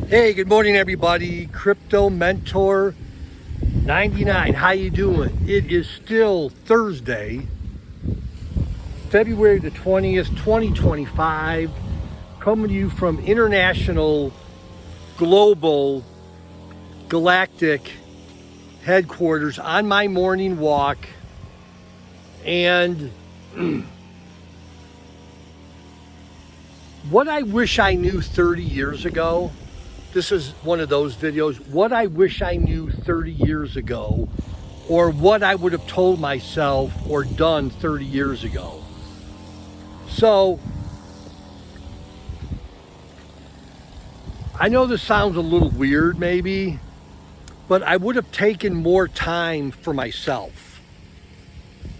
Hey, good morning, everybody. Crypto Mentor 99. How you doing? It is still Thursday, February the 20th, 2025. Coming to you from international, global, galactic headquarters on my morning walk. And what I wish I knew 30 years ago. This is one of those videos, what I wish I knew 30 years ago, or what I would have told myself or done 30 years ago. So, I know this sounds a little weird maybe, but I would have taken more time for myself.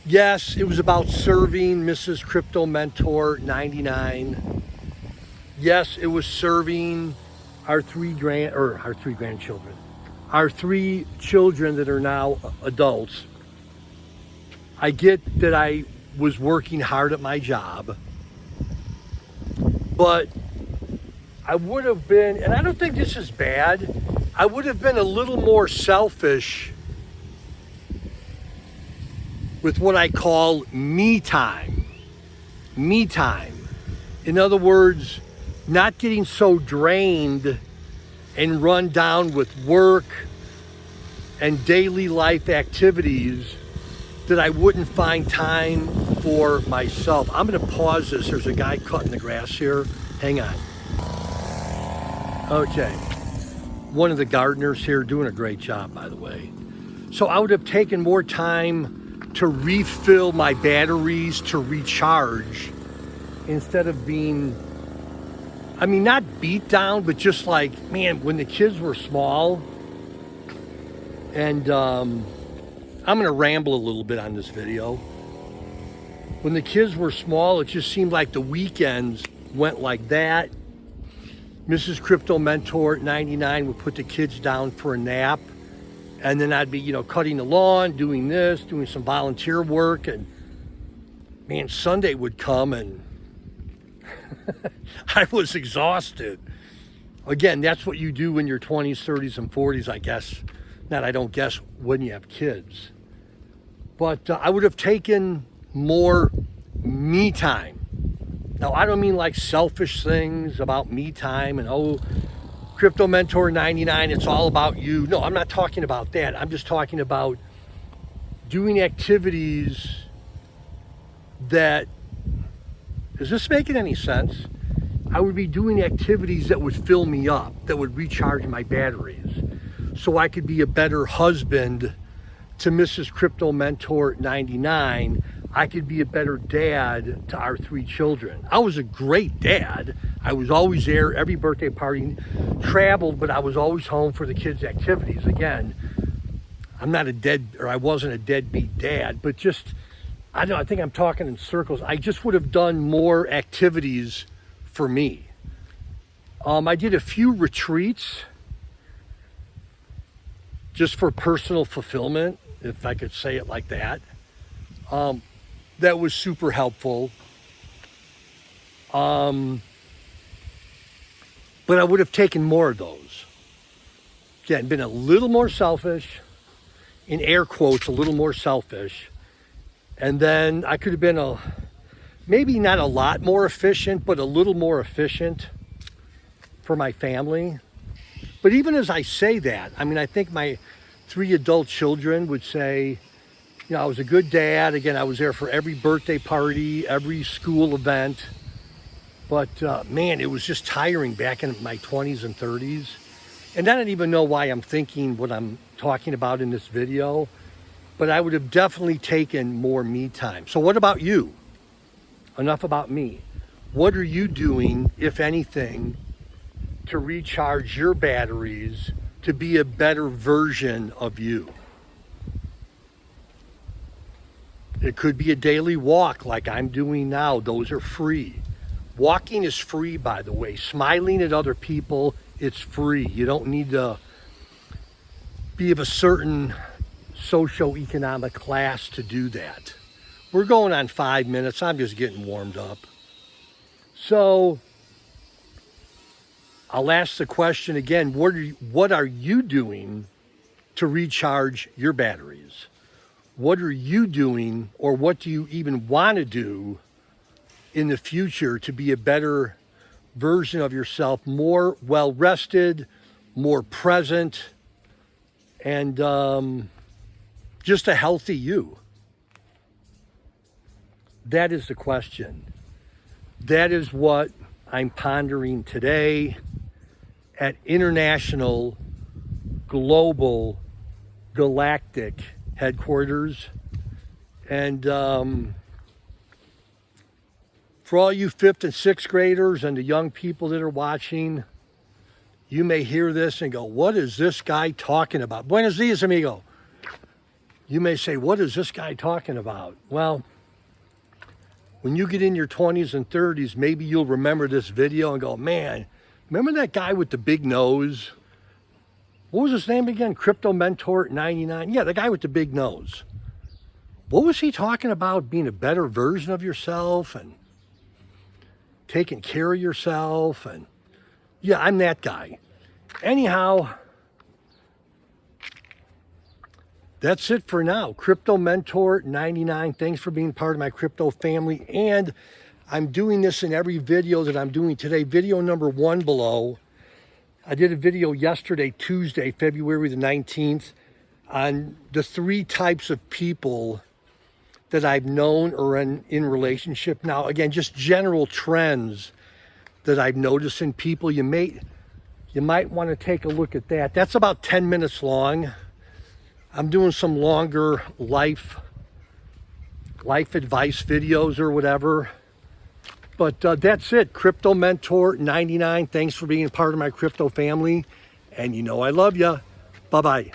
Yes, it was about serving Mrs. Crypto Mentor 99. Yes, it was serving our three grandchildren, our three children that are now adults. I get that I was working hard at my job, but I would have been, and I don't think this is bad, I would have been a little more selfish with what I call me time. Me time. In other words, not getting so drained and run down with work and daily life activities that I wouldn't find time for myself. I'm gonna pause this. There's a guy cutting the grass here. Hang on. Okay. One of the gardeners here doing a great job, by the way. So I would have taken more time to refill my batteries, to recharge, instead of being, not beat down, but just like, man, when the kids were small, and I'm gonna ramble a little bit on this video. When the kids were small, it just seemed like the weekends went like that. Mrs. Crypto Mentor 99 would put the kids down for a nap, and then I'd be, cutting the lawn, doing this, doing some volunteer work, and man, Sunday would come and I was exhausted. Again, that's what you do in your 20s, 30s, and 40s, I guess. I don't guess when you have kids. But I would have taken more me time. Now, I don't mean like selfish things about me time and, Crypto Mentor 99, it's all about you. No, I'm not talking about that. I'm just talking about doing activities that, is this making any sense? I would be doing activities that would fill me up, that would recharge my batteries, so I could be a better husband to Mrs. Crypto Mentor 99. I could be a better dad to our three children. I was a great dad. I was always there, every birthday party, traveled, but I was always home for the kids' activities. Again, I wasn't a deadbeat dad, but just, I don't know, I think I'm talking in circles. I just would have done more activities for me. I did a few retreats just for personal fulfillment, if I could say it like that. That was super helpful. But I would have taken more of those. Again, been a little more selfish, in air quotes, a little more selfish. And then I could have been maybe not a lot more efficient, but a little more efficient for my family. But even as I say that, I think my three adult children would say, I was a good dad. Again, I was there for every birthday party, every school event. But man, it was just tiring back in my 20s and 30s. And I don't even know why I'm thinking what I'm talking about in this video. But I would have definitely taken more me time. So what about you? Enough about me. What are you doing, if anything, to recharge your batteries to be a better version of you? It could be a daily walk like I'm doing now. Those are free. Walking is free, by the way. Smiling at other people, it's free. You don't need to be of a certain socioeconomic class to do that. We're going on 5 minutes. I'm just getting warmed up. So I'll ask the question again, what are you doing to recharge your batteries? What are you doing, or what do you even want to do in the future to be a better version of yourself, more well-rested, more present, and just a healthy you? That is the question. That is what I'm pondering today at international, global, galactic headquarters. And for all you 5th and 6th graders and the young people that are watching, you may hear this and go, what is this guy talking about? Buenos dias, amigo. You may say, what is this guy talking about? Well, when you get in your 20s and 30s, maybe you'll remember this video and go, man, remember that guy with the big nose? What was his name again? Crypto Mentor 99? Yeah, the guy with the big nose. What was he talking about? Being a better version of yourself and taking care of yourself. And yeah, I'm that guy. Anyhow, that's it for now. Crypto Mentor 99. Thanks for being part of my crypto family. And I'm doing this in every video that I'm doing today. Video number 1 below. I did a video yesterday, Tuesday, February the 19th, on the 3 types of people that I've known or in relationship. Now, again, just general trends that I've noticed in people. You might want to take a look at that. That's about 10 minutes long. I'm doing some longer life advice videos or whatever. But that's it. Crypto Mentor 99. Thanks for being part of my crypto family. And you know I love you. Bye-bye.